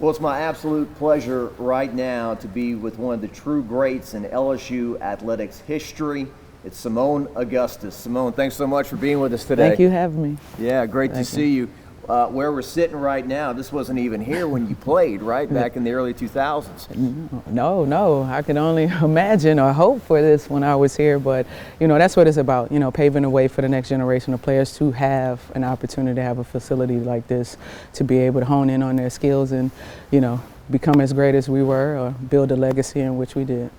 Well, it's my absolute pleasure right now to be with one of the true greats in LSU athletics history. It's Seimone Augustus. Seimone, thanks so much for being with us today. Thank you for having me. Yeah, great to see you. Where we're sitting right now, this wasn't even here when you played, right? Back in the early 2000s. No. I can only imagine or hope for this when I was here, but, that's what it's about, paving the way for the next generation of players to have an opportunity to have a facility like this, to be able to hone in on their skills and, become as great as we were or build a legacy in which we did.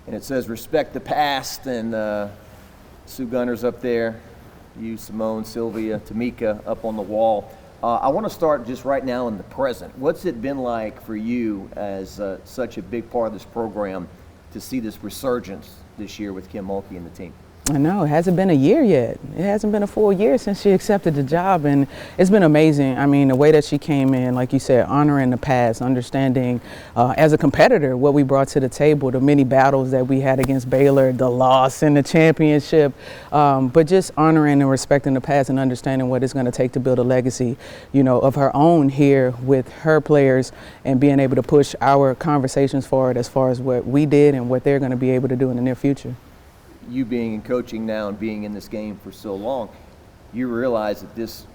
And it says respect the past, and Sue Gunner's up there, you, Simone, Sylvia, Tamika up on the wall. I want to start just right now in the present. What's it been like for you as such a big part of this program to see this resurgence this year with Kim Mulkey and the team? I know, it hasn't been a year yet. It hasn't been a full year since she accepted the job, and it's been amazing. I mean, the way that she came in, like you said, honoring the past, understanding as a competitor what we brought to the table, the many battles that we had against Baylor, the loss in the championship, but just honoring and respecting the past and understanding what it's going to take to build a legacy, of her own here with her players and being able to push our conversations forward as far as what we did and what they're going to be able to do in the near future. You being in coaching now and being in this game for so long, you realize that this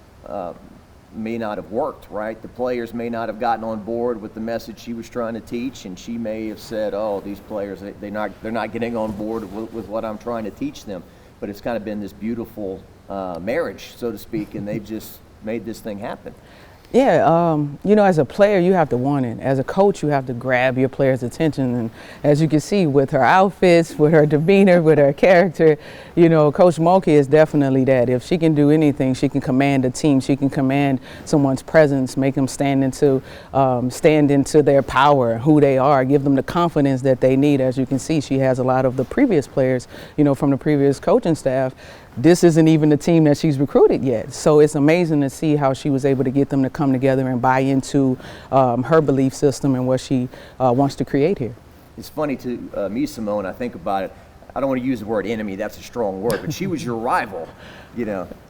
may not have worked, right? The players may not have gotten on board with the message she was trying to teach, and she may have said, "Oh, these players, they're not getting on board with what I'm trying to teach them." But it's kind of been this beautiful marriage, so to speak, and they've just made this thing happen. Yeah, as a player, you have to want it. As a coach, you have to grab your players' attention. And as you can see with her outfits, with her demeanor, with her character, Coach Mulkey is definitely that. If she can do anything, she can command a team. She can command someone's presence, make them stand into their power, who they are, give them the confidence that they need. As you can see, she has a lot of the previous players, from the previous coaching staff. This isn't even the team that she's recruited yet. So it's amazing to see how she was able to get them to come together and buy into her belief system and what she wants to create here. It's funny to me, Simone, I think about it. I don't want to use the word enemy, that's a strong word, but she was your rival,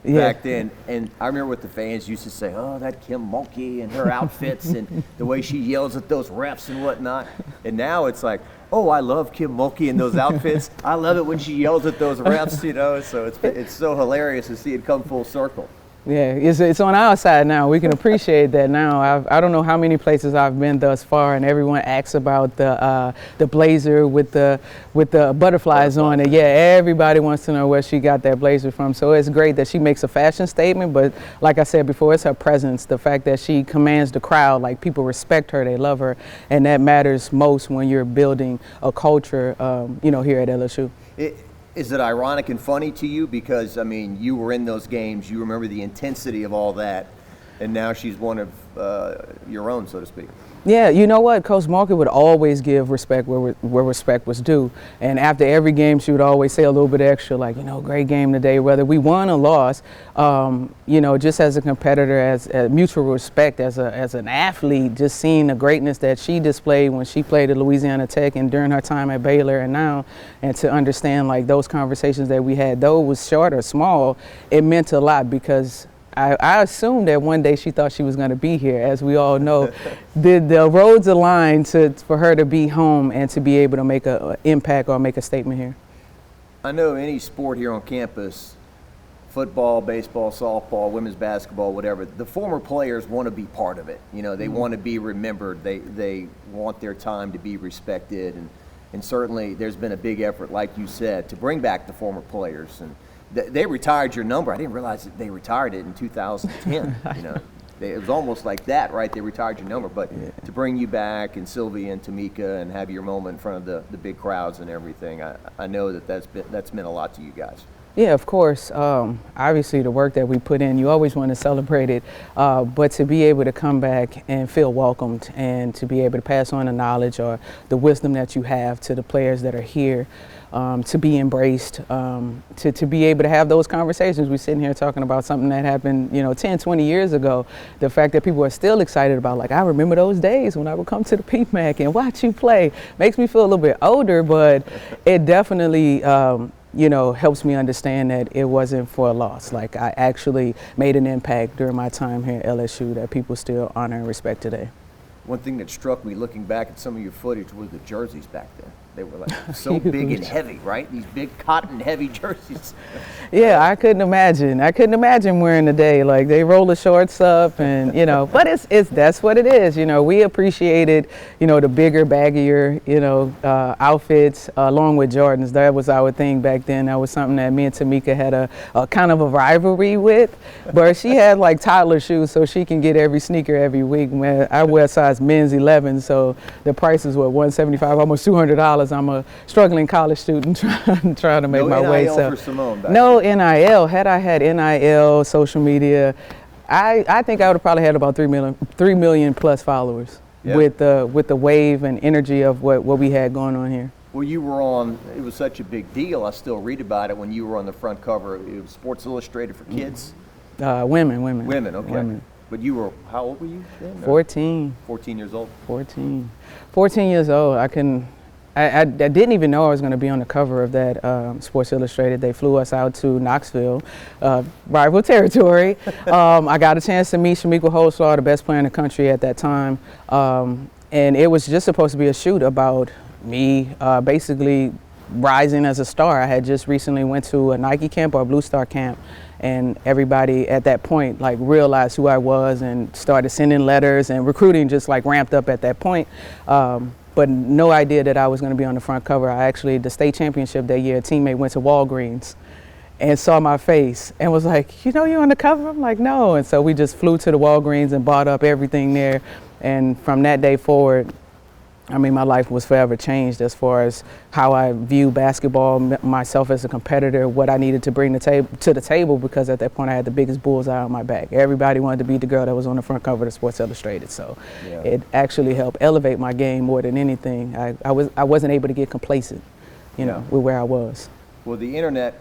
back then. And I remember what the fans used to say, "Oh, that Kim Mulkey and her outfits and the way she yells at those refs and whatnot." And now it's like, "Oh, I love Kim Mulkey and those outfits. I love it when she yells at those refs," So it's so hilarious to see it come full circle. Yeah, it's on our side now. We can appreciate that now. I don't know how many places I've been thus far, and everyone asks about the blazer with the butterflies on it. Yeah, everybody wants to know where she got that blazer from. So it's great that she makes a fashion statement, but like I said before, it's her presence, the fact that she commands the crowd, like people respect her, they love her, and that matters most when you're building a culture, here at LSU. Is it ironic and funny to you? Because, you were in those games, you remember the intensity of all that, and now she's one of your own, so to speak. Yeah, you know what? Coach Mulkey would always give respect where respect was due. And after every game, she would always say a little bit extra, like, great game today, whether we won or lost, just as a competitor, as mutual respect, as an athlete, just seeing the greatness that she displayed when she played at Louisiana Tech and during her time at Baylor and now, and to understand, like, those conversations that we had, though it was short or small, it meant a lot because I assumed that one day she thought she was going to be here. As we all know, the roads aligned for her to be home and to be able to make an impact or make a statement here. I know any sport here on campus, football, baseball, softball, women's basketball, whatever, the former players want to be part of it. They want to be remembered. They want their time to be respected. And certainly there's been a big effort, like you said, to bring back the former players. And they retired your number. I didn't realize that they retired it in 2010. It was almost like that, right? They retired your number, but to bring you back and Sylvia and Tamika and have your moment in front of the big crowds and everything, I know that's meant a lot to you guys. Yeah, of course. Obviously, the work that we put in, you always want to celebrate it, but to be able to come back and feel welcomed and to be able to pass on the knowledge or the wisdom that you have to the players that are here, to be embraced, to be able to have those conversations. We're sitting here talking about something that happened, 10, 20 years ago. The fact that people are still excited about, like, I remember those days when I would come to the PMAC and watch you play, makes me feel a little bit older, but it definitely helps me understand that it wasn't for a loss. Like, I actually made an impact during my time here at LSU that people still honor and respect today. One thing that struck me looking back at some of your footage was the jerseys back then. They were like so big and heavy, right? These big cotton heavy jerseys. Yeah, I couldn't imagine. I couldn't imagine wearing today. Like they roll the shorts up and, but it's that's what it is. We appreciated, the bigger, baggier, outfits along with Jordans. That was our thing back then. That was something that me and Tamika had a kind of a rivalry with. But she had like toddler shoes, so she can get every sneaker every week. Man, I wear size men's 11, so the price is what, $175, almost $200. I'm a struggling college student trying to make my way. So for Seimone back no NIL. Had I had NIL, social media, I think I would have probably had about 3 million plus followers. Yeah. With the wave and energy of what we had going on here. Well, you were on. It was such a big deal. I still read about it when you were on the front cover. It was Sports Illustrated for kids. Women. Women. Okay. Women. But you were, how old were you then? 14. 14 years old? 14 years old. I didn't even know I was going to be on the cover of that Sports Illustrated. They flew us out to Knoxville, rival territory. I got a chance to meet Shamiqua Holslaw, the best player in the country at that time. And it was just supposed to be a shoot about me basically rising as a star. I had just recently went to a Nike camp or a Blue Star camp. And everybody at that point like realized who I was and started sending letters, and recruiting just like ramped up at that point. But no idea that I was going to be on the front cover. The state championship that year, a teammate went to Walgreens and saw my face and was like, you're on the cover? I'm like, no. And so we just flew to the Walgreens and bought up everything there. And from that day forward, my life was forever changed as far as how I view basketball, myself as a competitor, what I needed to bring to the table, because at that point I had the biggest bullseye on my back. Everybody wanted to be the girl that was on the front cover of Sports Illustrated. So yeah. It actually helped elevate my game more than anything. I wasn't able to get complacent, with where I was. Well, the internet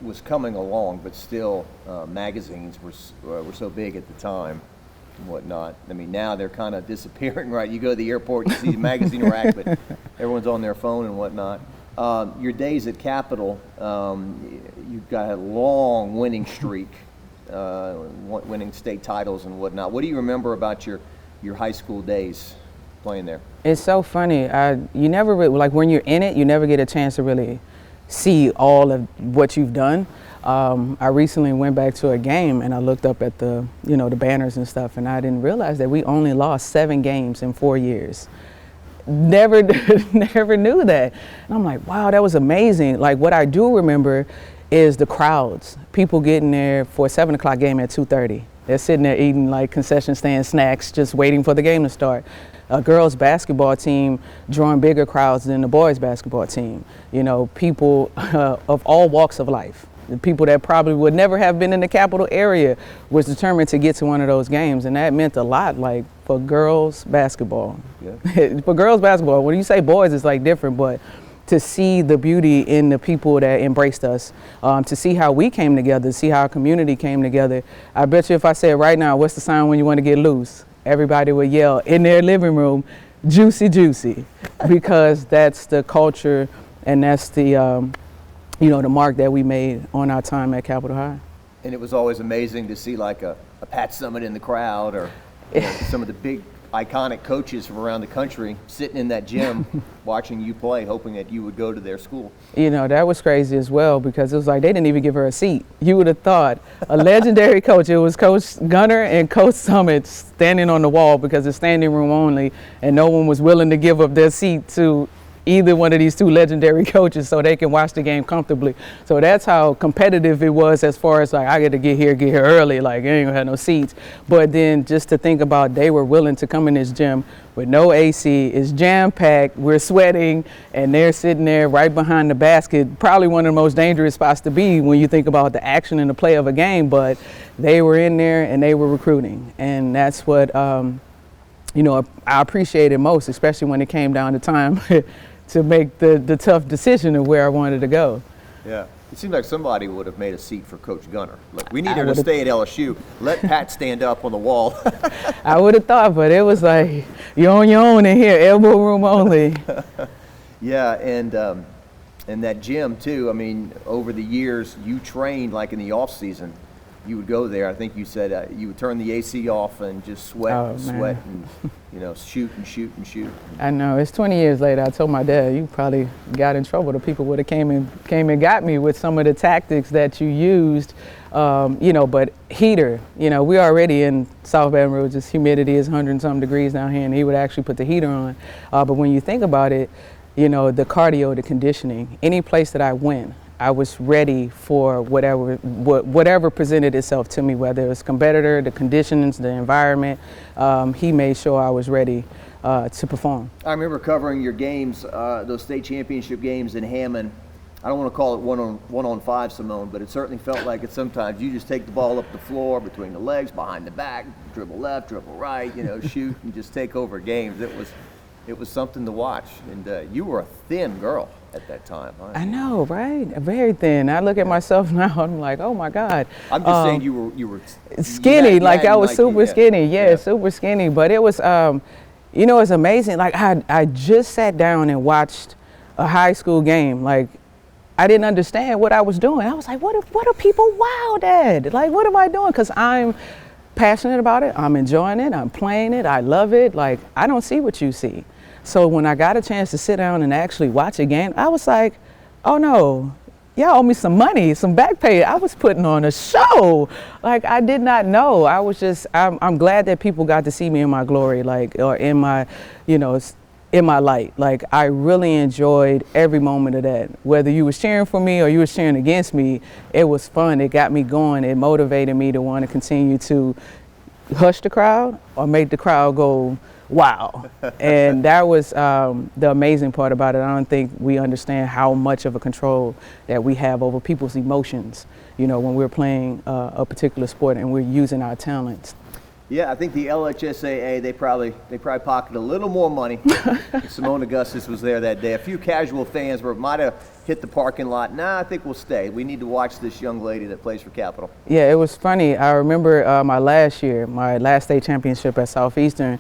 was coming along, but still magazines were so big at the time and whatnot. Now they're kind of disappearing, right? You go to the airport, you see the magazine rack, but everyone's on their phone and whatnot. Your days at Capital, you've got a long winning streak, winning state titles and whatnot. What do you remember about your high school days playing there? It's so funny. You never really, like when you're in it, you never get a chance to really see all of what you've done. I recently went back to a game and I looked up at the banners and stuff, and I didn't realize that we only lost 7 games in 4 years. Never knew that. And I'm like, wow, that was amazing. Like what I do remember is the crowds, people getting there for a 7 o'clock game at 2:30. They're sitting there eating like concession stand snacks, just waiting for the game to start. A girls basketball team drawing bigger crowds than the boys basketball team. People of all walks of life. The people that probably would never have been in the capital area was determined to get to one of those games, and that meant a lot, like for girls basketball. Yeah. For girls basketball, when you say boys, it's like different, but to see the beauty in the people that embraced us, to see how we came together, see how our community came together. I bet you if I said right now, what's the sign when you want to get loose? Everybody would yell in their living room, "Juicy, juicy," because that's the culture and that's the the mark that we made on our time at Capitol High. And it was always amazing to see like a Pat Summitt in the crowd, or some of the big iconic coaches from around the country sitting in that gym watching you play, hoping that you would go to their school. That was crazy as well, because it was like they didn't even give her a seat. You would have thought a legendary coach, it was Coach Gunner and Coach Summitt standing on the wall because it's standing room only, and no one was willing to give up their seat to either one of these 2 legendary coaches so they can watch the game comfortably. So that's how competitive it was, as far as like I get here early, like I ain't gonna have no seats. But then just to think about, they were willing to come in this gym with no AC, it's jam-packed, we're sweating, and they're sitting there right behind the basket, probably one of the most dangerous spots to be when you think about the action and the play of a game, but they were in there and they were recruiting. And that's what I appreciated most, especially when it came down to time to make the tough decision of where I wanted to go. Yeah. It seemed like somebody would have made a seat for Coach Gunner. Look, we need her to stay at LSU. Let Pat stand up on the wall. I would have thought, but it was like, you're on your own in here, elbow room only. Yeah, and that gym too, over the years, you trained like in the off season you would go there. I think you said you would turn the AC off and just sweat and sweat and, shoot and shoot and shoot. I know. It's 20 years later. I told my dad, you probably got in trouble. The people would have came and got me with some of the tactics that you used. But heater, we're already in South Baton Rouge. This humidity is 100 and some degrees down here, and he would actually put the heater on. But when you think about it, the cardio, the conditioning, any place that I went, I was ready for whatever presented itself to me, whether it was competitor, the conditions, the environment. He made sure I was ready to perform. I remember covering your games, those state championship games in Hammond. I don't want to call it one on five, Seimone, but it certainly felt like it sometimes. You just take the ball up the floor, between the legs, behind the back, dribble left, dribble right, shoot, and just take over games. It was something to watch, and you were a thin girl at that time. Huh? I know, right? Very thin. I look at myself now, I'm like, oh my God. I'm just saying you were skinny, like I was super skinny. Yeah, super skinny. But it was, it's amazing. Like I just sat down and watched a high school game. Like I didn't understand what I was doing. I was like, what are people wild at? Like, what am I doing? Because I'm passionate about it. I'm enjoying it. I'm playing it. I love it. Like, I don't see what you see. So when I got a chance to sit down and actually watch a game, I was like, oh no, y'all owe me some money, some back pay. I was putting on a show. Like, I did not know. I was just, I'm glad that people got to see me in my glory, like, or in my, in my light. Like, I really enjoyed every moment of that. Whether you was cheering for me or you was cheering against me, it was fun. It got me going. It motivated me to want to continue to hush the crowd or make the crowd go, wow. And that was the amazing part about it. I don't think we understand how much of a control that we have over people's emotions, when we're playing a particular sport and we're using our talents. Yeah, I think the LHSAA, they probably pocketed a little more money. Seimone Augustus was there that day. A few casual fans might have hit the parking lot. Nah, I think we'll stay. We need to watch this young lady that plays for Capital. Yeah, it was funny. I remember my last state championship at Southeastern,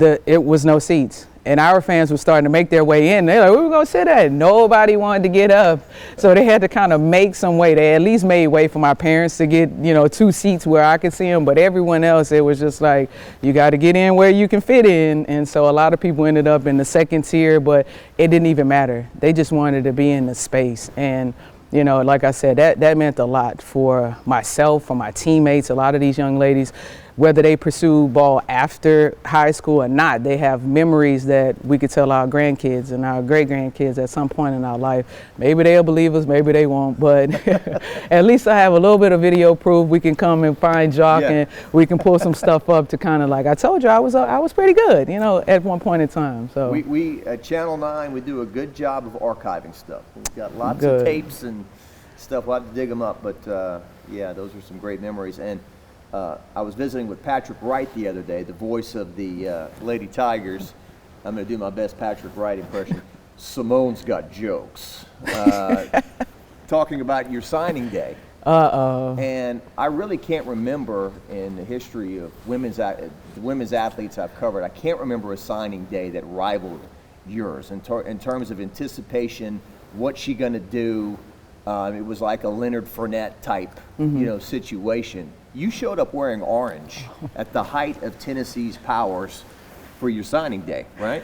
it was no seats. And our fans were starting to make their way in. They're like, where we going to sit at? Nobody wanted to get up. So they had to kind of make some way. They at least made way for my parents to get, 2 seats where I could see them. But everyone else, it was just like, you got to get in where you can fit in. And so a lot of people ended up in the second tier, but it didn't even matter. They just wanted to be in the space. And, like I said, that meant a lot for myself, for my teammates, a lot of these young ladies. Whether they pursue ball after high school or not, they have memories that we could tell our grandkids and our great-grandkids at some point in our life. Maybe they'll believe us, maybe they won't, but at least I have a little bit of video proof. We can come and find Jacques and we can pull some stuff up to kind of like, I told you I was pretty good, at one point in time. So we at Channel 9, we do a good job of archiving stuff. We've got lots of tapes and stuff. We'll have to dig them up, but yeah, those are some great memories. And I was visiting with Patrick Wright the other day, the voice of the Lady Tigers. I'm going to do my best Patrick Wright impression. Seimone's got jokes. Talking about your signing day. And I really can't remember in the history of women's athletes I've covered, I can't remember a signing day that rivaled yours in terms of anticipation, what's she going to do. It was like a Leonard Fournette type, situation. You showed up wearing orange at the height of Tennessee's powers for your signing day, right?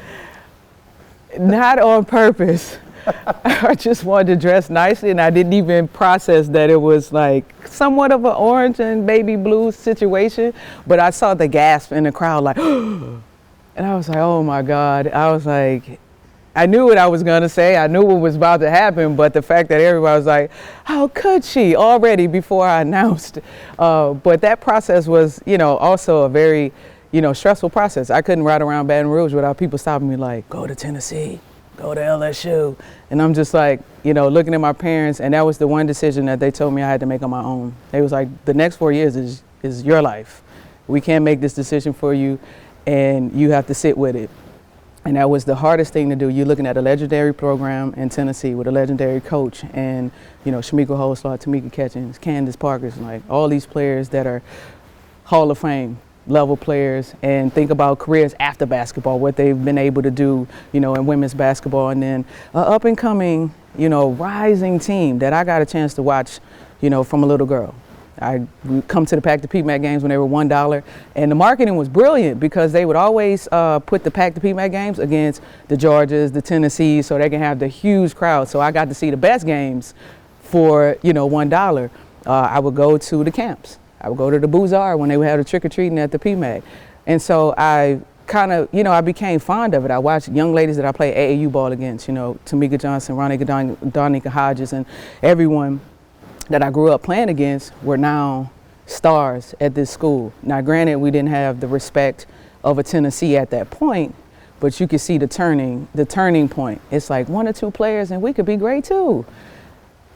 Not on purpose. I just wanted to dress nicely, and I didn't even process that it was like somewhat of an orange and baby blue situation. But I saw the gasp in the crowd, like, and I was like, oh my God. I was like, I knew what I was going to say. I knew what was about to happen, but the fact that everybody was like, how could she, already before I announced. But that process was, also a very, stressful process. I couldn't ride around Baton Rouge without people stopping me like, go to Tennessee, go to LSU. And I'm just like, looking at my parents, and that was the one decision that they told me I had to make on my own. They was like, the next 4 years is your life. We can't make this decision for you, and you have to sit with it. And that was the hardest thing to do. You're looking at a legendary program in Tennessee with a legendary coach and, Shamika Holslaw, Tamika Catchings, Candace Parkers, like all these players that are Hall of Fame level players, and think about careers after basketball, what they've been able to do, in women's basketball, and then an up and coming, rising team that I got a chance to watch, from a little girl. I would come to the Pack the PMAC games when they were $1, and the marketing was brilliant because they would always put the Pack the PMAC games against the Georgias, the Tennessees, so they can have the huge crowd. So I got to see the best games for $1. I would go to the camps. I would go to the Bazaar when they would have the trick-or-treating at the PMAC. And so I kind of, I became fond of it. I watched young ladies that I played AAU ball against, Tamika Johnson, Donica Hodges, and everyone that I grew up playing against were now stars at this school. Now, granted, we didn't have the respect of a Tennessee at that point, but you could see the turning point. It's like 1 or 2 players and we could be great too.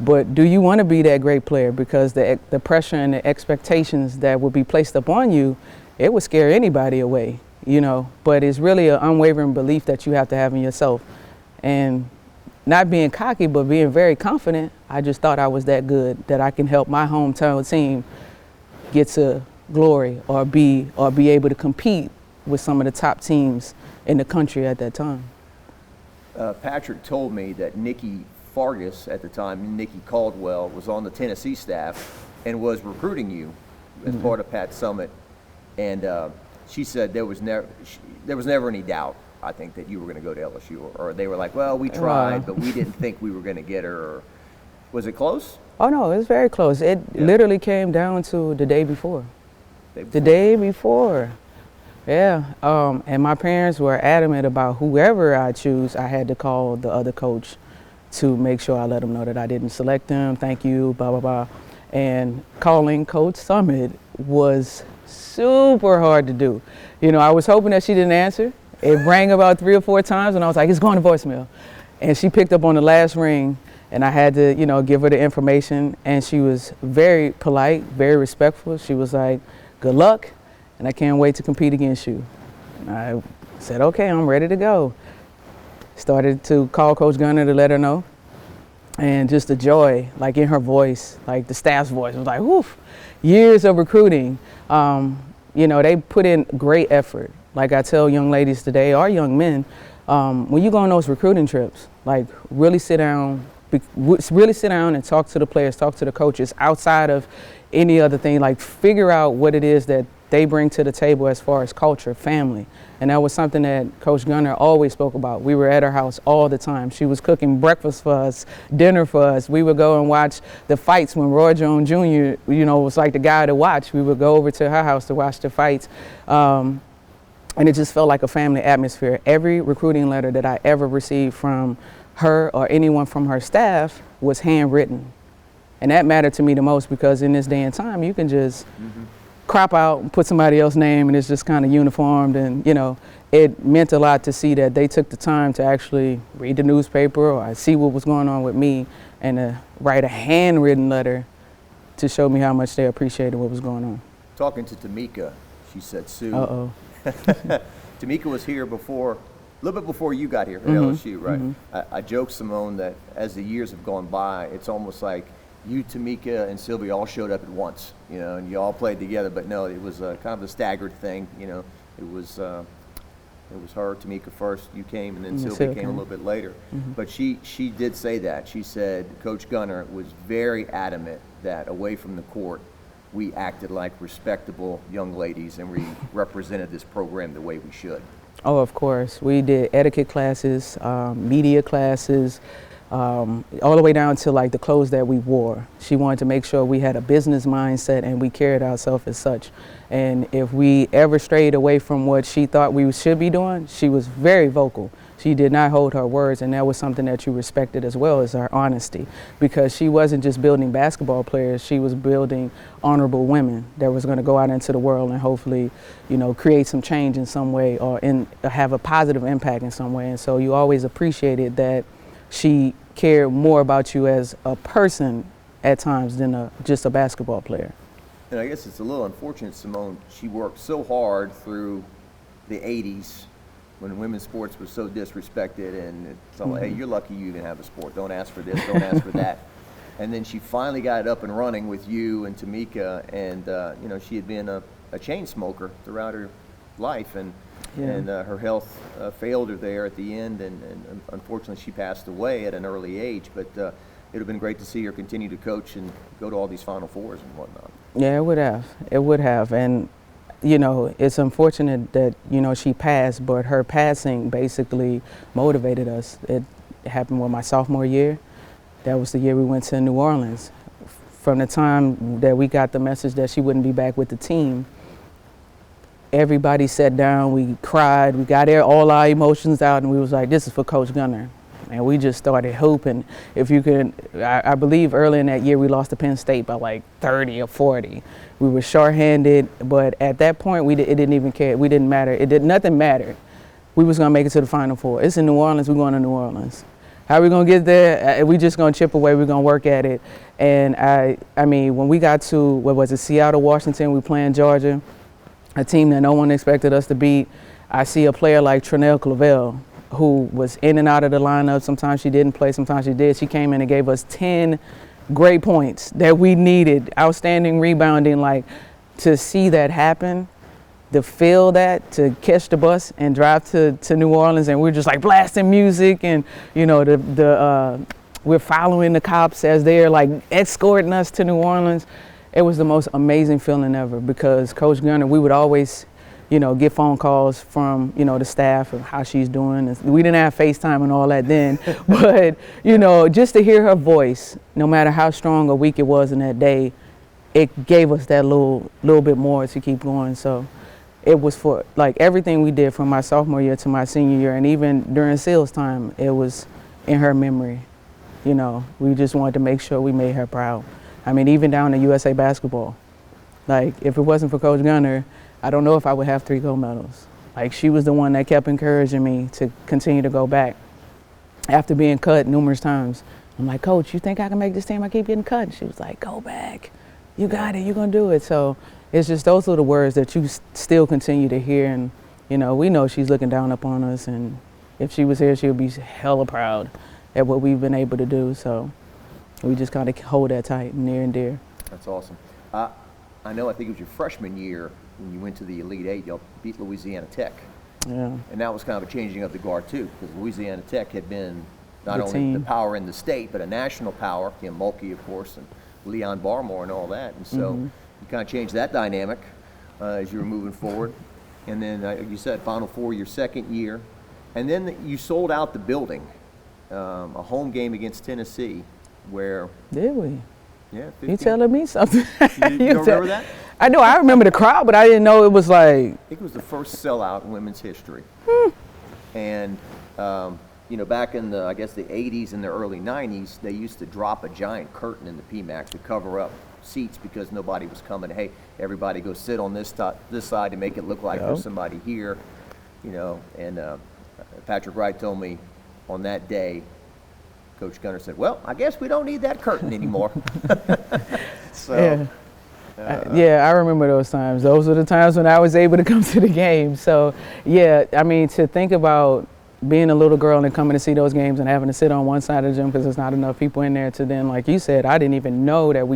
But do you want to be that great player? Because the pressure and the expectations that would be placed upon you, it would scare anybody away, But it's really an unwavering belief that you have to have in yourself. And not being cocky, but being very confident, I just thought I was that good, that I can help my hometown team get to glory or be able to compete with some of the top teams in the country at that time. Patrick told me that Nikki Fargas at the time, Nikki Caldwell, was on the Tennessee staff and was recruiting you as part of Pat Summit, and she said there was never any doubt, I think, that you were going to go to LSU, or they were like, well, we tried, but we didn't think we were going to get her. Or, was it close? Oh no, it was very close. It literally came down to the day before. The day before. Yeah, and my parents were adamant about whoever I choose, I had to call the other coach to make sure I let them know that I didn't select them, thank you, blah, blah, blah. And calling Coach Summit was super hard to do. I was hoping that she didn't answer. It rang about 3 or 4 times, and I was like, it's going to voicemail. And she picked up on the last ring, and I had to, give her the information, and she was very polite, very respectful. She was like, good luck, and I can't wait to compete against you. And I said, okay, I'm ready to go. Started to call Coach Gunner to let her know. And just the joy, like in her voice, like the staff's voice, was like, woof. Years of recruiting, they put in great effort. Like I tell young ladies today, or young men, when you go on those recruiting trips, like really sit down and talk to the players, talk to the coaches outside of any other thing, like figure out what it is that they bring to the table as far as culture, family. And that was something that Coach Gunner always spoke about. We were at her house all the time. She was cooking breakfast for us, dinner for us. We would go and watch the fights when Roy Jones Jr., was like the guy to watch. We would go over to her house to watch the fights. And it just felt like a family atmosphere. Every recruiting letter that I ever received from her or anyone from her staff was handwritten. And that mattered to me the most because in this day and time, you can just crop out and put somebody else's name and it's just kind of uniformed. And, it meant a lot to see that they took the time to actually read the newspaper or see what was going on with me and write a handwritten letter to show me how much they appreciated what was going on. Talking to Tamika, she said, Sue. Uh-oh. Tamika was here before, a little bit before you got here at LSU, right? I joked, Seimone, that as the years have gone by, it's almost like you, Tamika, and Sylvia all showed up at once, and you all played together. But no, it was kind of a staggered thing, It was her, Tamika first, you came, and then Sylvia came a little bit later. But she did say that. She said Coach Gunner was very adamant that away from the court, we acted like respectable young ladies and we represented this program the way we should. Oh, of course. We did etiquette classes, media classes, all the way down to like the clothes that we wore. She wanted to make sure we had a business mindset and we carried ourselves as such. And if we ever strayed away from what she thought we should be doing, she was very vocal. She did not hold her words, and that was something that you respected as well, as her honesty, because she wasn't just building basketball players, she was building honorable women that was going to go out into the world and hopefully, create some change in some way or have a positive impact in some way. And so you always appreciated that she cared more about you as a person at times than just a basketball player. And I guess it's a little unfortunate, Seimone, she worked so hard through the 80s when women's sports was so disrespected, and it's all like, hey, you're lucky you even have a sport. Don't ask for this, don't ask for that. And then she finally got it up and running with you and Tamika, and she had been a chain smoker throughout her life, and her health failed her there at the end, and unfortunately she passed away at an early age. But it would have been great to see her continue to coach and go to all these Final Fours and whatnot. Yeah, it would have. It would have. And, you know, it's unfortunate that, you know, she passed, but her passing basically motivated us. It happened with my sophomore year. That was the year we went to New Orleans. From the time that we got the message that she wouldn't be back with the team, everybody sat down, we cried, we got all our emotions out, and we was like, this is for Coach Gunner. And we just started hoping. If you could, I believe early in that year we lost to Penn State by like 30 or 40. We were shorthanded, but at that point it didn't even care. We didn't matter. Nothing mattered. We was gonna make it to the Final Four. It's in New Orleans. We're going to New Orleans. How are we gonna get there? We just gonna chip away. We're gonna work at it. And I mean, when we got to what was it, Seattle, Washington, we playing Georgia, a team that no one expected us to beat. I see a player like Trinell Clavel, who was in and out of the lineup. Sometimes she didn't play, sometimes she did. She came in and gave us 10 great points that we needed, outstanding rebounding. Like, to see that happen, to feel that, to catch the bus and drive to New Orleans, and we're just like blasting music, and you know, we're following the cops as they're like escorting us to New Orleans. It was the most amazing feeling ever, because Coach Gunner, we would always, you know, get phone calls from, you know, the staff of how she's doing. We didn't have FaceTime and all that then, but, you know, just to hear her voice, no matter how strong or weak it was in that day, it gave us that little bit more to keep going. So it was for, like, everything we did from my sophomore year to my senior year, and even during sales time, it was in her memory. You know, we just wanted to make sure we made her proud. I mean, even down to USA basketball. Like, if it wasn't for Coach Gunner, I don't know if I would have 3 gold medals. Like, she was the one that kept encouraging me to continue to go back. After being cut numerous times, I'm like, Coach, you think I can make this team? I keep getting cut. And she was like, go back. You got it. You're going to do it. So it's just those little words that you still continue to hear. And, you know, we know she's looking down upon us. And if she was here, she would be hella proud at what we've been able to do. So we just kind of hold that tight and near and dear. That's awesome. I know, I think it was your freshman year when you went to the Elite Eight, y'all beat Louisiana Tech. Yeah. And that was kind of a changing of the guard too, because Louisiana Tech had been not The only team. the power in the state, but a national power. Kim Mulkey, of course, and Leon Barmore and all that. And so you kind of changed that dynamic as you were moving forward. And then you said Final Four your second year. And then you sold out the building, a home game against Tennessee, where Did we? yeah, 15. You telling me something? You don't remember that? I know, I remember the crowd, but I didn't know it was like. I think it was the first sellout in women's history. And, you know, back in the, I guess, the 80s and the early 90s, they used to drop a giant curtain in the PMAC to cover up seats because nobody was coming. Hey, everybody go sit on this side to make it look like there's somebody here, you know. And Patrick Wright told me on that day, Coach Gunner said, well, I guess we don't need that curtain anymore. So. Yeah. Yeah, I remember those times. Those were the times when I was able to come to the game. So, yeah, I mean, to think about being a little girl and coming to see those games and having to sit on one side of the gym because there's not enough people in there, to then, like you said, I didn't even know that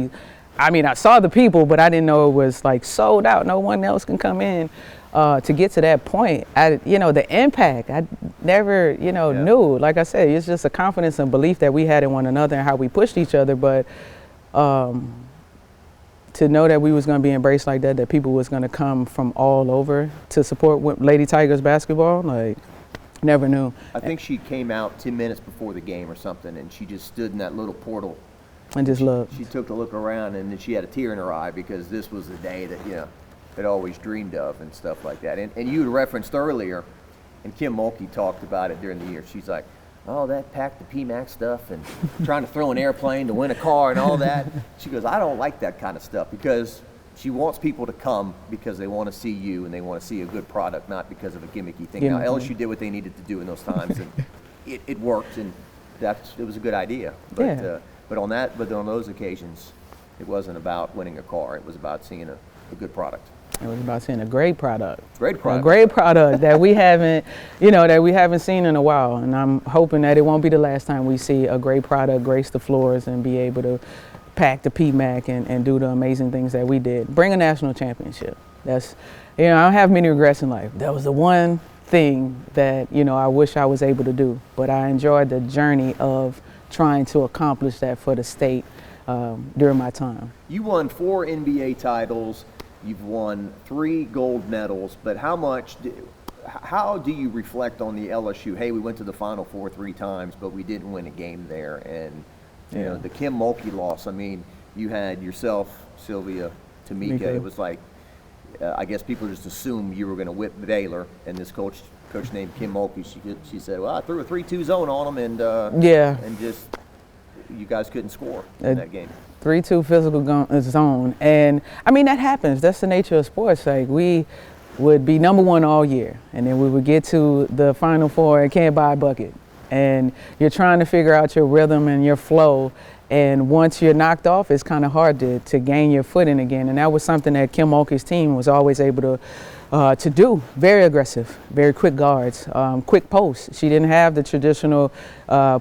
I saw the people, but I didn't know it was like sold out. No one else can come in. To get to that point, the impact, I never, knew. Like I said, it's just a confidence and belief that we had in one another and how we pushed each other. But to know that we was going to be embraced like that people was going to come from all over to support Lady Tigers basketball, like, never knew. I think she came out 10 minutes before the game or something, and she just stood in that little portal. And just looked. She took a look around, and then she had a tear in her eye because this was the day that, had always dreamed of and stuff like that. And you had referenced earlier, and Kim Mulkey talked about it during the year. She's like, oh, that pack the PMAC stuff and trying to throw an airplane to win a car and all that. She goes, I don't like that kind of stuff, because she wants people to come because they want to see you and they want to see a good product, not because of a gimmicky thing. Now, LSU did what they needed to do in those times, and it worked, and it was a good idea. But, but on those occasions, it wasn't about winning a car. It was about seeing a good product. It was about seeing a great product. Great product. A great product that we haven't seen in a while. And I'm hoping that it won't be the last time we see a great product grace the floors and be able to pack the PMAC and do the amazing things that we did. Bring a national championship. That's, I don't have many regrets in life. That was the one thing that, I wish I was able to do. But I enjoyed the journey of trying to accomplish that for the state during my time. You won 4 NBA titles. You've won 3 gold medals. But how do you reflect on the LSU? Hey, we went to the Final Four 3 times, but we didn't win a game there. And you know, the Kim Mulkey loss. I mean, you had yourself, Sylvia, Tamika. It was like, I guess people just assumed you were going to whip Baylor, and this coach named Kim Mulkey, she said, well, I threw a 3-2 zone on them, and just you guys couldn't score in that game. 3-2 physical zone, and I mean that happens. That's the nature of sports. Like, we would be number 1 all year, and then we would get to the Final Four and can't buy a bucket, and you're trying to figure out your rhythm and your flow. And once you're knocked off, it's kind of hard to gain your footing again. And that was something that Kim Mulkey's team was always able to do. Very aggressive, very quick guards, quick posts. She didn't have the traditional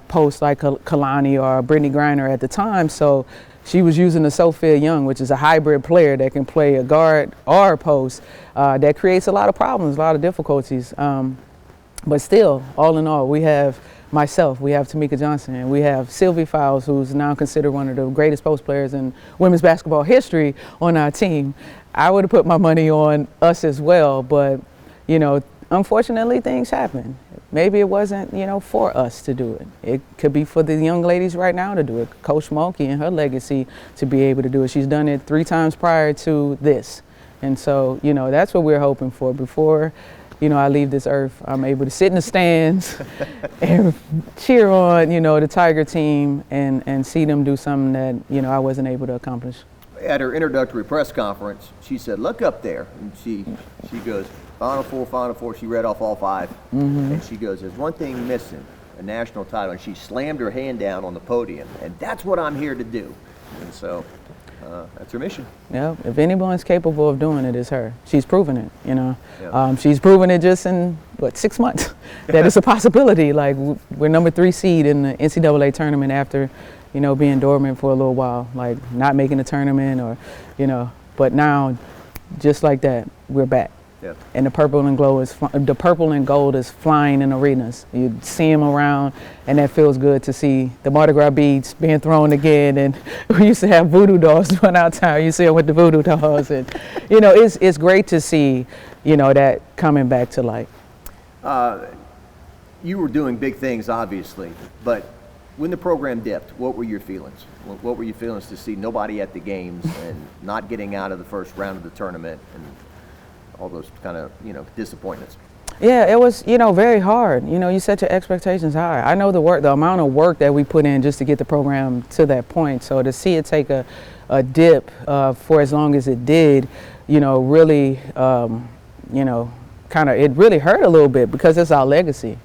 posts like Kalani or Brittany Griner at the time. So she was using the Sophia Young, which is a hybrid player that can play a guard or a post. That creates a lot of problems, a lot of difficulties. But still, all in all, we have myself, we have Tamika Johnson, and we have Sylvie Fowles, who's now considered one of the greatest post players in women's basketball history, on our team. I would have put my money on us as well, but, you know, unfortunately things happen. Maybe it wasn't, you know, for us to do it. It could be for the young ladies right now to do it. Coach Mulkey and her legacy to be able to do it. She's done it 3 times prior to this. And so, you know, that's what we're hoping for. Before, you know, I leave this earth, I'm able to sit in the stands and cheer on, you know, the Tiger team and see them do something that, you know, I wasn't able to accomplish. At her introductory press conference, she said, look up there. And she goes, Final Four. She read off all 5. And she goes, there's one thing missing, a national title. And she slammed her hand down on the podium. And that's what I'm here to do. And so that's her mission. Yeah, if anyone's capable of doing it, it's her. She's proven it, you know. Yeah. She's proven it just in, 6 months, that it's a possibility. Like, we're number 3 seed in the NCAA tournament after, you know, being dormant for a little while, like not making the tournament or, you know. But now, just like that, we're back. Yeah. And the purple and gold is flying in arenas. You see them around, and that feels good to see the Mardi Gras beads being thrown again. And we used to have voodoo dolls run out town. You see them with the voodoo dolls, and you know, it's great to see, you know, that coming back to life. You were doing big things, obviously, but when the program dipped, what were your feelings? What were your feelings to see nobody at the games and not getting out of the first round of the tournament and all those kind of, you know, disappointments? Yeah, it was, you know, very hard. You know, you set your expectations high. I know the amount of work that we put in just to get the program to that point. So to see it take a dip for as long as it did, you know, really, you know, it really hurt a little bit because it's our legacy.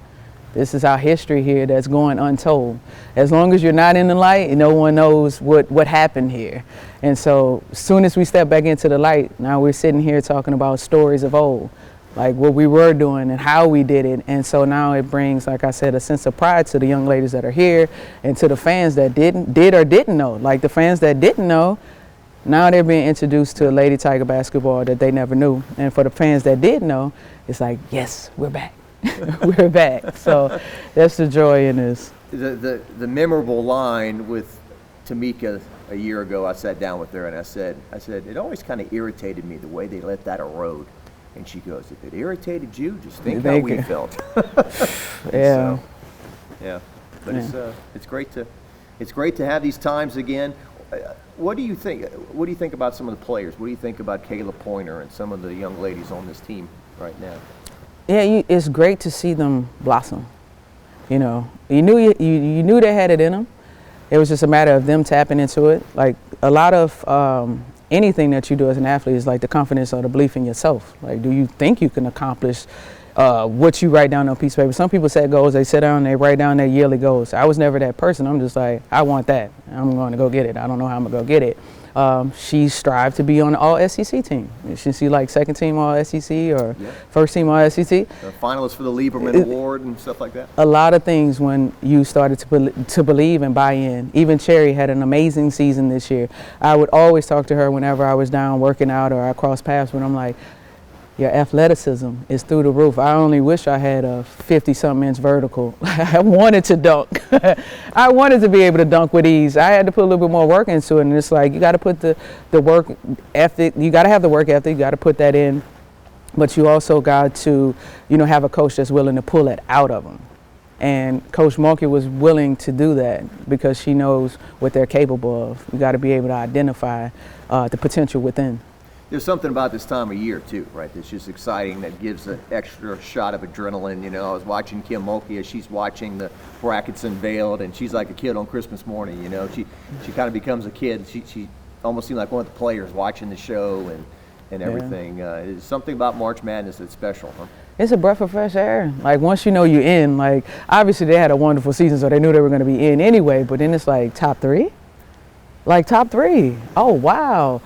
This is our history here that's going untold. As long as you're not in the light, no one knows what happened here. And so as soon as we step back into the light, now we're sitting here talking about stories of old, like what we were doing and how we did it. And so now it brings, like I said, a sense of pride to the young ladies that are here and to the fans that did or didn't know. Like the fans that didn't know, now they're being introduced to Lady Tiger basketball that they never knew. And for the fans that did know, it's like, yes, we're back. We're back. So that's the joy in this. The memorable line with Tamika a year ago, I sat down with her and I said, it always kind of irritated me the way they let that erode. And she goes, if it irritated you, just think how we felt. Yeah. So, yeah. But it's great to have these times again. What do you think? What do you think about some of the players? What do you think about Kayla Pointer and some of the young ladies on this team right now? Yeah, it's great to see them blossom. You know, you knew they had it in them. It was just a matter of them tapping into it. Like a lot of anything that you do as an athlete is like the confidence or the belief in yourself. Like, do you think you can accomplish what you write down on a piece of paper? Some people set goals, they sit down and they write down their yearly goals. I was never that person. I'm just like, I want that. I'm going to go get it. I don't know how I'm going to go get it. She strived to be on the All-SEC team. She like second team All-SEC or first team All-SEC. Finalists for the Lieberman Award and stuff like that. A lot of things when you started to believe and buy in. Even Cherry had an amazing season this year. I would always talk to her whenever I was down working out or I crossed paths with her. I'm like, your athleticism is through the roof. I only wish I had a 50-something inch vertical. I wanted to dunk. I wanted to be able to dunk with ease. I had to put a little bit more work into it, and it's like you got to put the work ethic. You got to have the work ethic. You got to put that in, but you also got to, have a coach that's willing to pull it out of them. And Coach Mulkey was willing to do that because she knows what they're capable of. You got to be able to identify the potential within. There's something about this time of year too, right? That's just exciting. That gives an extra shot of adrenaline. I was watching Kim Mulkey as she's watching the brackets unveiled, and she's like a kid on Christmas morning. She kind of becomes a kid. She almost seemed like one of the players watching the show and everything. There's something about March Madness that's special, huh? It's a breath of fresh air. Like once you're in, like obviously they had a wonderful season, so they knew they were going to be in anyway. But then it's like top three. Oh wow!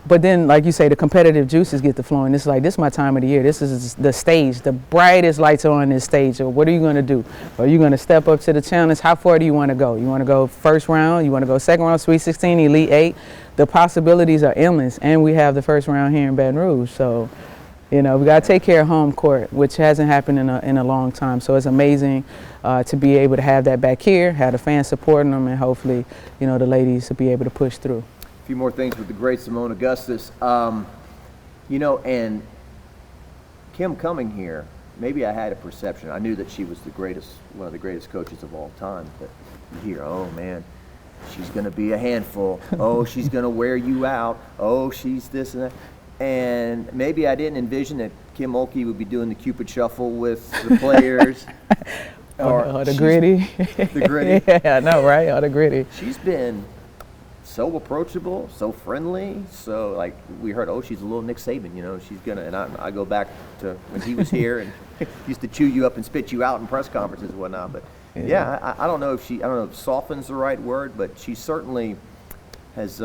But then, like you say, the competitive juices get to flowing. It's like this is my time of the year. This is the stage. The brightest lights are on this stage. So what are you going to do? Are you going to step up to the challenge? How far do you want to go? You want to go first round? You want to go second round, Sweet 16, Elite 8? The possibilities are endless, and we have the first round here in Baton Rouge. So. We got to take care of home court, which hasn't happened in a long time. So it's amazing to be able to have that back here, have the fans supporting them, and hopefully, the ladies to be able to push through. A few more things with the great Seimone Augustus. And Kim coming here, maybe I had a perception. I knew that she was one of the greatest coaches of all time. But you hear, oh man, she's going to be a handful. Oh, she's going to wear you out. Oh, she's this and that. And maybe I didn't envision that Kim Mulkey would be doing the Cupid Shuffle with the players. or the gritty. The gritty. Yeah, I know, right? Or the gritty. She's been so approachable, so friendly. So, like, we heard, she's a little Nick Saban, she's going to, and I go back to when he was here and used to chew you up and spit you out in press conferences and whatnot. But, I don't know if soften's the right word, but she certainly has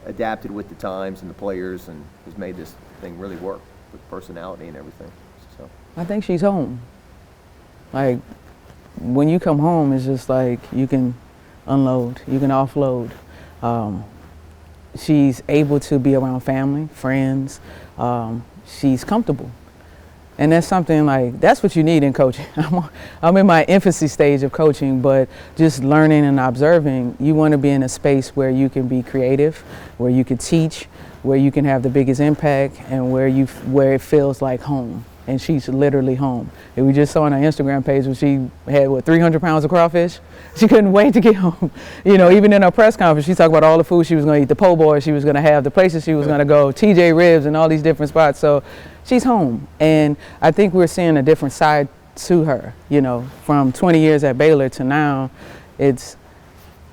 adapted with the times and the players and has made this thing really work with personality and everything. So I think she's home. Like when you come home, it's just like you can unload, you can offload. She's able to be around family, friends. She's comfortable. And that's something that's what you need in coaching. I'm in my infancy stage of coaching, but just learning and observing, you want to be in a space where you can be creative, where you can teach, where you can have the biggest impact, and where it feels like home. And she's literally home. And we just saw on her Instagram page where she had, 300 pounds of crawfish? She couldn't wait to get home. Even in her press conference, she talked about all the food she was going to eat, the po' boy she was going to have, the places she was going to go, TJ Ribs and all these different spots. So she's home. And I think we're seeing a different side to her, from 20 years at Baylor to now,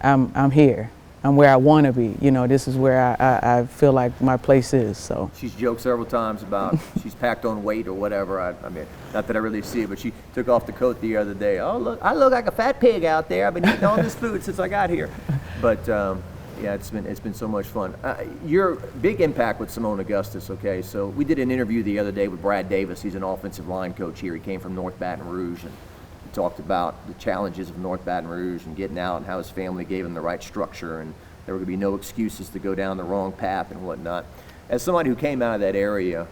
I'm here. I'm where I want to be. This is where I feel like my place is. So she's joked several times about she's packed on weight or whatever. I mean, not that I really see it, but she took off the coat the other day. Oh, look, I look like a fat pig out there. I've been eating all this food since I got here. But it's been so much fun. Your big impact with Seimone Augustus. Okay, so we did an interview the other day with Brad Davis. He's an offensive line coach here. He came from North Baton Rouge and talked about the challenges of North Baton Rouge and getting out and how his family gave him the right structure and there were going to be no excuses to go down the wrong path and whatnot. As somebody who came out of that area,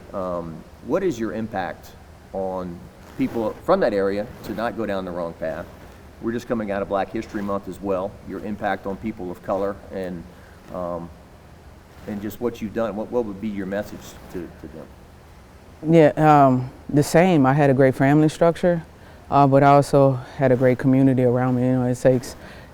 what is your impact on people from that area to not go down the wrong path? We're just coming out of Black History Month as well. Your impact on people of color and just what you've done. What would be your message to them? Yeah, the same. I had a great family structure. But I also had a great community around me.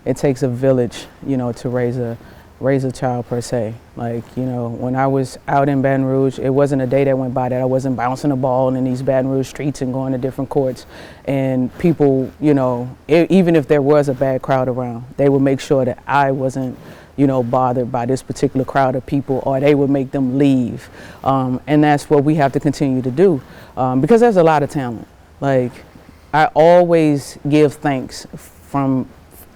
It takes a village, to raise a child per se. When I was out in Baton Rouge, it wasn't a day that went by that I wasn't bouncing a ball in these Baton Rouge streets and going to different courts. And people, even if there was a bad crowd around, they would make sure that I wasn't, bothered by this particular crowd of people, or they would make them leave. And that's what we have to continue to do, because there's a lot of talent. I always give thanks from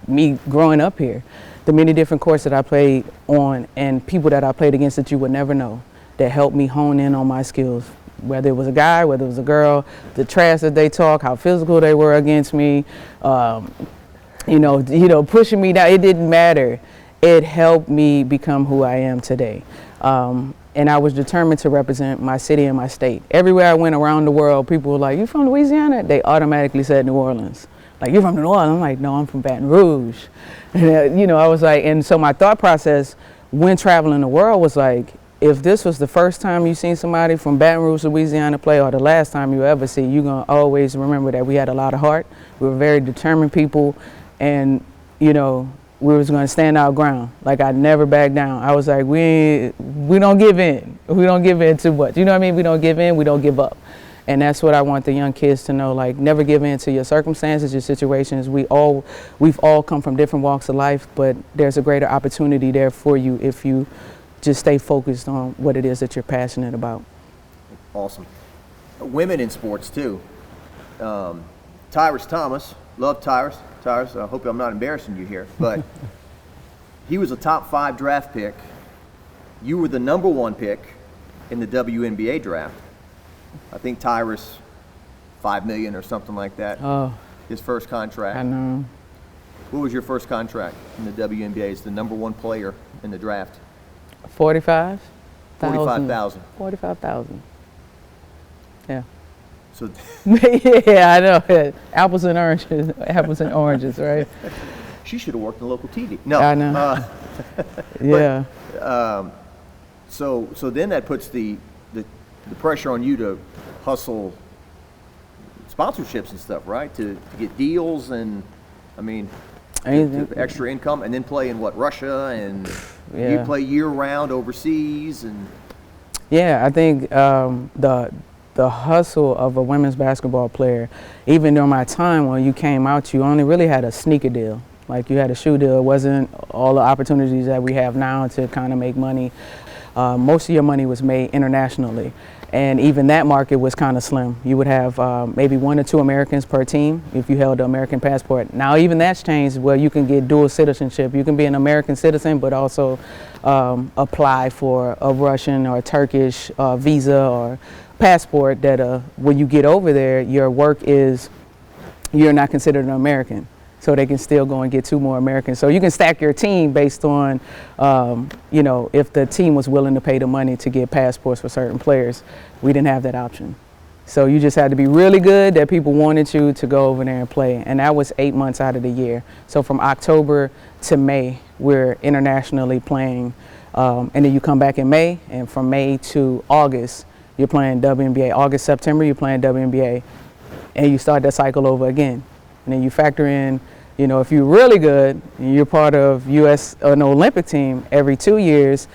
me growing up here, the many different courts that I played on and people that I played against that you would never know that helped me hone in on my skills, whether it was a guy, whether it was a girl, the trash that they talk, how physical they were against me, pushing me down. It didn't matter. It helped me become who I am today. and I was determined to represent my city and my state. Everywhere I went around the world, people were like, "You from Louisiana?" They automatically said New Orleans. Like, "You're from New Orleans?" I'm like, "No, I'm from Baton Rouge." And, I was like, and so my thought process when traveling the world was like, if this was the first time you seen somebody from Baton Rouge, Louisiana play, or the last time you ever see, you're going to always remember that we had a lot of heart. We were very determined people, and, we was going to stand our ground. Like, I never back down. I was like, we don't give in. We don't give in too much. You know what I mean? We don't give in. We don't give up. And that's what I want the young kids to know. Like, never give in to your circumstances, your situations. We've all come from different walks of life, but there's a greater opportunity there for you if you just stay focused on what it is that you're passionate about. Awesome. Women in sports too. Tyrus Thomas, love Tyrus. Tyrus, I hope I'm not embarrassing you here, but he was a top 5 draft pick. You were the number 1 pick in the WNBA draft. I think Tyrus, $5 million or something like that. Oh, his first contract. I know. What was your first contract in the WNBA as the number 1 player in the draft? 45. 45,000. 45,000. Yeah. So yeah, I know. Apples and oranges. Apples and oranges, right? She should have worked in local TV. No. I know. Yeah. So then that puts the pressure on you to hustle sponsorships and stuff, right? To get deals and, extra income, and then play in Russia, and you play year round overseas, and. Yeah, I think the hustle of a women's basketball player, even during my time when you came out, you only really had a sneaker deal. Like, you had a shoe deal. It wasn't all the opportunities that we have now to kind of make money. Most of your money was made internationally. And even that market was kind of slim. You would have maybe 1 or 2 Americans per team if you held an American passport. Now even that's changed where you can get dual citizenship. You can be an American citizen but also apply for a Russian or a Turkish visa or passport that when you get over there, your work is, you're not considered an American. So they can still go and get 2 more Americans. So you can stack your team based on, if the team was willing to pay the money to get passports for certain players. We didn't have that option. So you just had to be really good that people wanted you to go over there and play. And that was 8 months out of the year. So from October to May, we're internationally playing. And then you come back in May, and from May to August, you're playing WNBA. August, September, you're playing WNBA. And you start that cycle over again. And then you factor in, if you're really good, and you're part of an Olympic team every 2 years,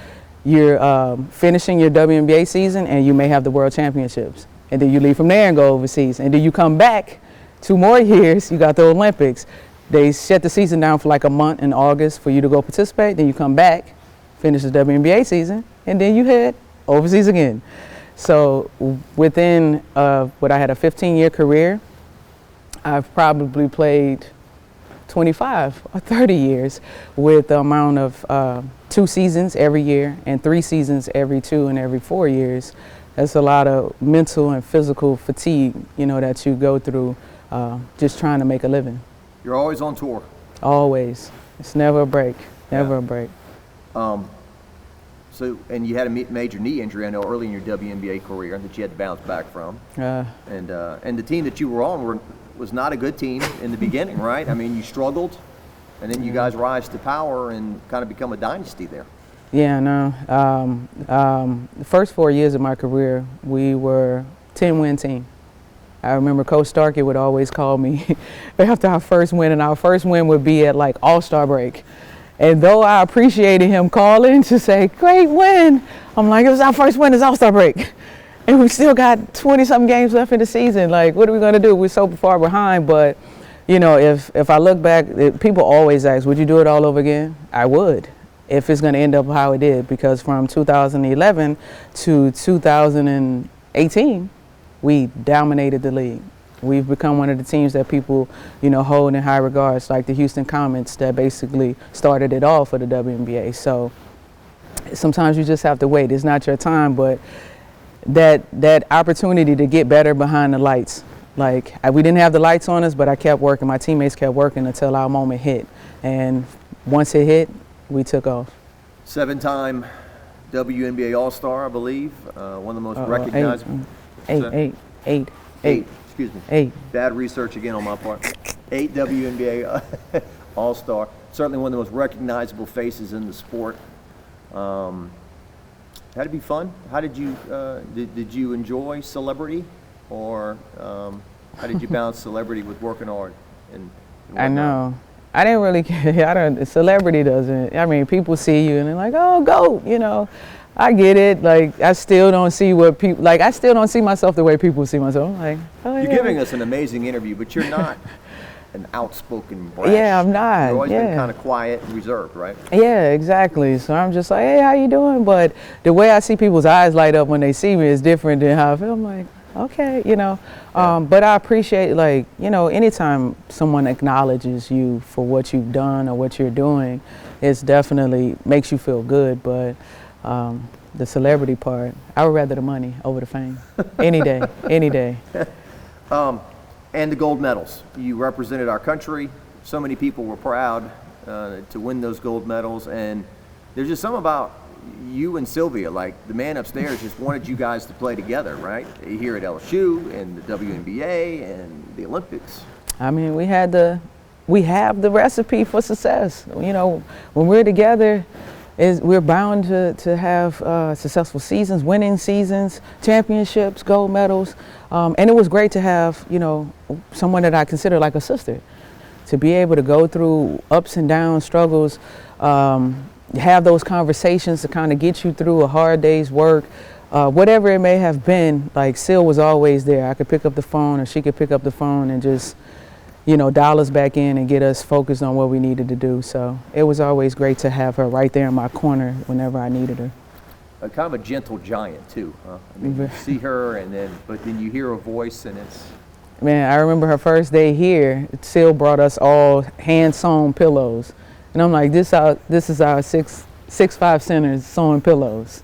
you're finishing your WNBA season and you may have the World Championships. And then you leave from there and go overseas. And then you come back 2 more years, you got the Olympics. They shut the season down for like a month in August for you to go participate. Then you come back, finish the WNBA season, and then you head overseas again. So within what I had a 15-year career, I've probably played 25 or 30 years with the amount of 2 seasons every year and 3 seasons every 2 and every 4 years. That's a lot of mental and physical fatigue, that you go through just trying to make a living. You're always on tour. Always. It's never a break. Never a break. So, and you had a major knee injury, I know, early in your WNBA career that you had to bounce back from. And the team that you were on was not a good team in the beginning, right? You struggled, and then you guys rise to power and kind of become a dynasty there. Yeah, no. The first 4 years of my career, we were a 10-win team. I remember Coach Starkey would always call me after our first win, and our first win would be at like All-Star break. And though I appreciated him calling to say, "Great win," I'm like, it was our first win, it's All-Star break. And we still got 20-something games left in the season. Like, what are we going to do? We're so far behind. But, if I look back, people always ask, would you do it all over again? I would, if it's going to end up how it did. Because from 2011 to 2018, we dominated the league. We've become one of the teams that people, hold in high regards, like the Houston Comets that basically started it all for the WNBA. So sometimes you just have to wait. It's not your time, but that opportunity to get better behind the lights. Like, we didn't have the lights on us, but I kept working. My teammates kept working until our moment hit. And once it hit, we took off. 7-time WNBA All-Star, I believe. One of the most recognizable. Eight. Excuse me. 8. Bad research again on my part. 8 WNBA All-Star. Certainly one of the most recognizable faces in the sport. Had it be fun? How did you did you enjoy celebrity, or how did you balance celebrity with working hard? And I know. I didn't really care. Celebrity doesn't. I mean, people see you and they're like, "Oh, go!" You know. I get it. Like, I still don't see what people like. I still don't see myself the way people see myself. I'm like, oh, you're yeah. giving us an amazing interview, but you're not an outspoken brash. Yeah, I'm not. You've always yeah. been kind of quiet and reserved, right? Yeah, exactly. So I'm just like, hey, how you doing? But the way I see people's eyes light up when they see me is different than how I feel. I'm like, okay, you know. Yeah. But I appreciate, like, you know, anytime someone acknowledges you for what you've done or what you're doing, it's definitely makes you feel good. But the celebrity part, I would rather the money over the fame. Any day, any day. And the gold medals. You represented our country. So many people were proud to win those gold medals. And there's just something about you and Sylvia, like the man upstairs just wanted you guys to play together, right? Here at LSU and the WNBA and the Olympics. I mean, we have the recipe for success. You know, when we're together, we're bound to have successful seasons, winning seasons, championships, gold medals. And it was great to have, you know, someone that I consider like a sister, to be able to go through ups and downs, struggles, have those conversations to kind of get you through a hard day's work. Whatever it may have been, like Sil was always there. I could pick up the phone or she could pick up the phone and just, you know, dial us back in and get us focused on what we needed to do. So it was always great to have her right there in my corner whenever I needed her. Kind of a gentle giant too, huh? I mean, you see her but then you hear her voice and it's... Man, I remember her first day here, Sil brought us all hand-sewn pillows. And I'm like, this is our 6'5" centers sewing pillows.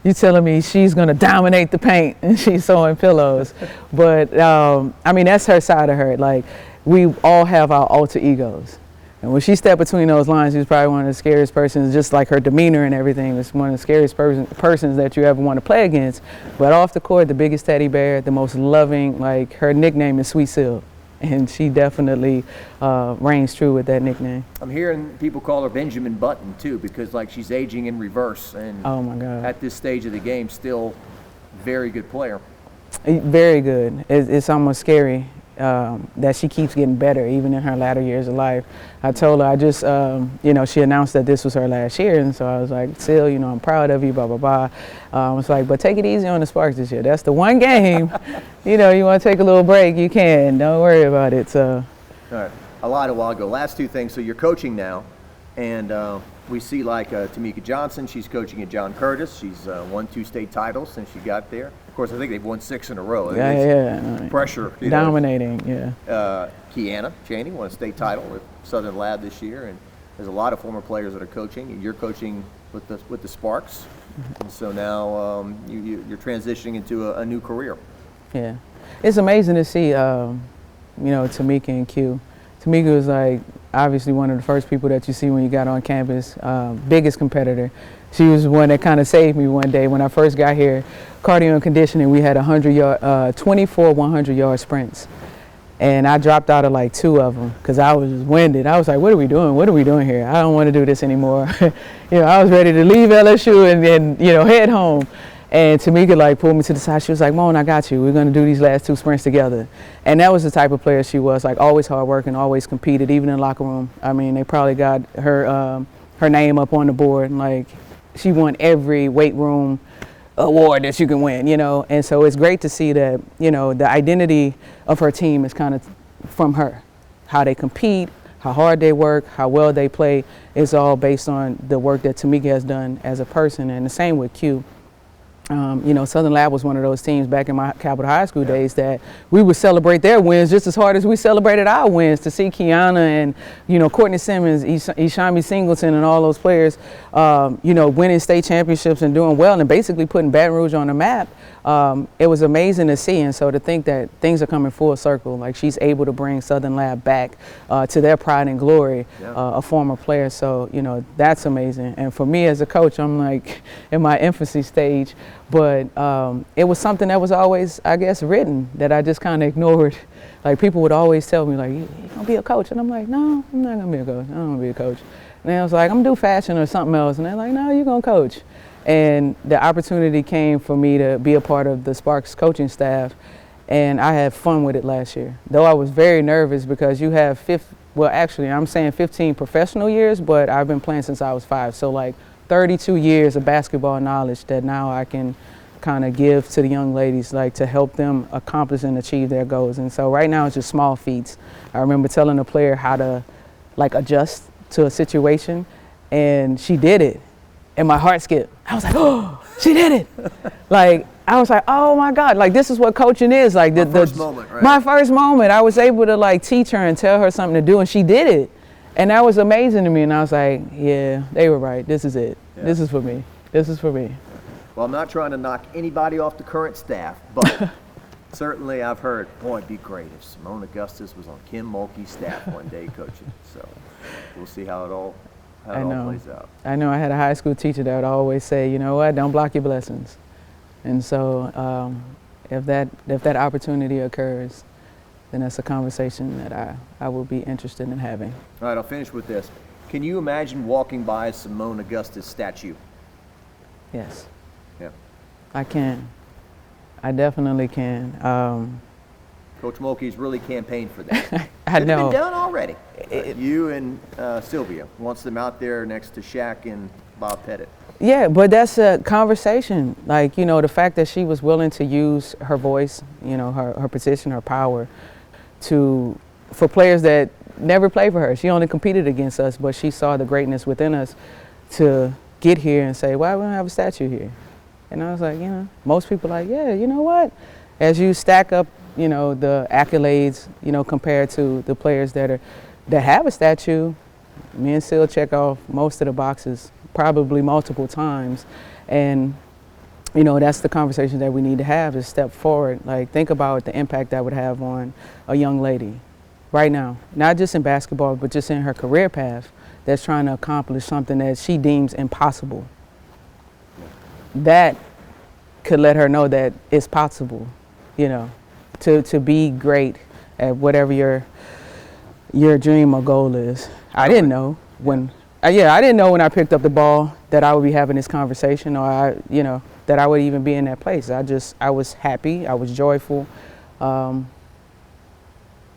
You telling me she's gonna dominate the paint and she's sewing pillows. But I mean, that's her side of her. Like, we all have our alter egos. And when she stepped between those lines, she was probably one of the scariest persons, just like her demeanor and everything. Was one of the scariest persons that you ever want to play against. But off the court, the biggest teddy bear, the most loving, like her nickname is Sweet Sil. And she definitely reigns true with that nickname. I'm hearing people call her Benjamin Button too, because like she's aging in reverse. And oh my God. At this stage of the game, still very good player. Very good. It's almost scary. That she keeps getting better even in her latter years of life. I told her, I just, you know, she announced that this was her last year, and so I was like, Sil, you know, I'm proud of you, blah, blah, blah. I was like, but take it easy on the Sparks this year. That's the one game, you know, you want to take a little break, you can. Don't worry about it. So. All right, I lied a while ago. Last two things. So you're coaching now, and we see like Tamika Johnson, she's coaching at John Curtis. She's won 2 state titles since she got there. Of course, I think they've won 6 in a row. Yeah. Pressure. Dominating, yeah. Kiana Chaney won a state title with Southern Lab this year, and there's a lot of former players that are coaching, and you're coaching with the Sparks. Mm-hmm. And so now you're transitioning into a new career. Yeah. It's amazing to see, you know, Tamika and Q. Tamika was like obviously one of the first people that you see when you got on campus, biggest competitor. She was the one that kind of saved me one day when I first got here. Cardio and conditioning, we had 24 100-yard sprints. And I dropped out of like 2 of them because I was just winded. I was like, what are we doing? What are we doing here? I don't want to do this anymore. You know, I was ready to leave LSU and you know, head home. And Tamika like pulled me to the side. She was like, Mon, I got you. We're going to do these last 2 sprints together. And that was the type of player she was, like always hardworking, always competed, even in the locker room. I mean, they probably got her name up on the board. Like, she won every weight room award that you can win, you know. And so it's great to see that, you know, the identity of her team is kind of from her. How they compete, how hard they work, how well they play is all based on the work that Tamika has done as a person. And the same with Q. Southern Lab was one of those teams back in my Capital High School days that we would celebrate their wins just as hard as we celebrated our wins. To see Kiana and, Courtney Simmons, Ishami Singleton and all those players, winning state championships and doing well and basically putting Baton Rouge on the map, it was amazing to see. And so to think that things are coming full circle, like she's able to bring Southern Lab back to their pride and glory, a former player. So, that's amazing. And for me as a coach, I'm like in my infancy stage. But it was something that was always, I guess, written that I just kind of ignored. Like people would always tell me, like, "You gonna be a coach?" And I'm like, "No, I'm not gonna be a coach. I don't wanna be a coach." And I was like, "I'm gonna do fashion or something else." And they're like, "No, you're gonna coach." And the opportunity came for me to be a part of the Sparks coaching staff, and I had fun with it last year. Though I was very nervous because you have 15 professional years, but I've been playing since I was 5. So like 32 years of basketball knowledge that now I can kind of give to the young ladies, like to help them accomplish and achieve their goals. And so right now it's just small feats. I remember telling a player how to like adjust to a situation, and she did it. And my heart skipped. I was like, oh, she did it. Like, I was like, oh my God, like this is what coaching is. Like my first moment, right? My first moment, I was able to like teach her and tell her something to do, and she did it. And that was amazing to me. And I was like, yeah, they were right. This is it. Yeah. This is for me. This is for me. Well, I'm not trying to knock anybody off the current staff, but certainly I've heard, boy, it'd be great if Seimone Augustus was on Kim Mulkey's staff one day coaching. So we'll see how it all plays out. I know I had a high school teacher that would always say, you know what, don't block your blessings. And so if that opportunity occurs, then that's a conversation that I will be interested in having. All right, I'll finish with this. Can you imagine walking by a Seimone Augustus statue? Yes. Yeah. I can. I definitely can. Coach Mulkey's really campaigned for that. I know. It's been done already. You and Sylvia wants them out there next to Jacques and Bob Pettit. Yeah, but that's a conversation. Like, the fact that she was willing to use her voice, her position, her power, for players that never played for her. She only competed against us, but she saw the greatness within us to get here and say, why we don't have a statue here? And I was like, most people are like, yeah, you know what? As you stack up, the accolades, compared to the players that have a statue, me and Sil check off most of the boxes, probably multiple times. And, that's the conversation that we need to have, is step forward. Like, think about the impact that would have on a young lady right now, not just in basketball, but just in her career path, that's trying to accomplish something that she deems impossible. That could let her know that it's possible, to be great at whatever your dream or goal is. I didn't know when I picked up the ball that I would be having this conversation, or that I would even be in that place. I was happy, I was joyful, and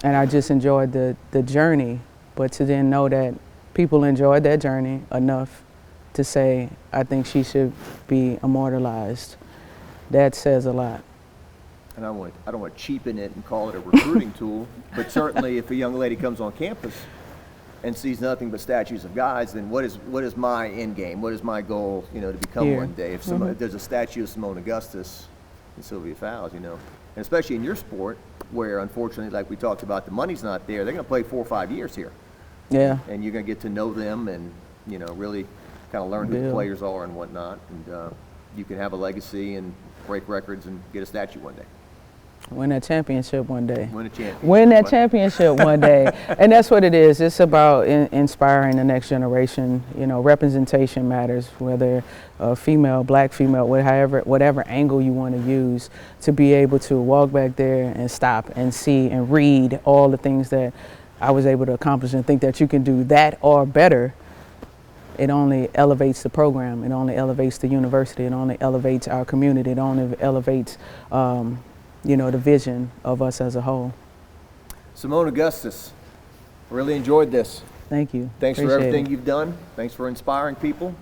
I just enjoyed the journey. But to then know that people enjoyed that journey enough to say, I think she should be immortalized, that says a lot. And I don't want to cheapen it and call it a recruiting tool, but certainly if a young lady comes on campus and sees nothing but statues of guys, then what is my end game? What is my goal, to become one day? If there's a statue of Seimone Augustus and Sylvia Fowles, and especially in your sport, where unfortunately, like we talked about, the money's not there. They're going to play 4 or 5 years here. Yeah. And you're going to get to know them and, really kind of learn who the players are and whatnot. And you can have a legacy and break records and get a statue one day. Win that championship one day. Win that championship one day. And that's what it is. It's about inspiring the next generation. Representation matters, whether female, black female, whatever angle you want to use, to be able to walk back there and stop and see and read all the things that I was able to accomplish, and think that you can do that or better. It only elevates the program. It only elevates the university. It only elevates our community. It only elevates the vision of us as a whole. Seimone Augustus, really enjoyed this. Thank you. Thanks for everything you've done. Thanks for inspiring people.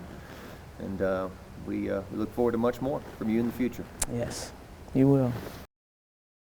And we look forward to much more from you in the future. Yes, you will.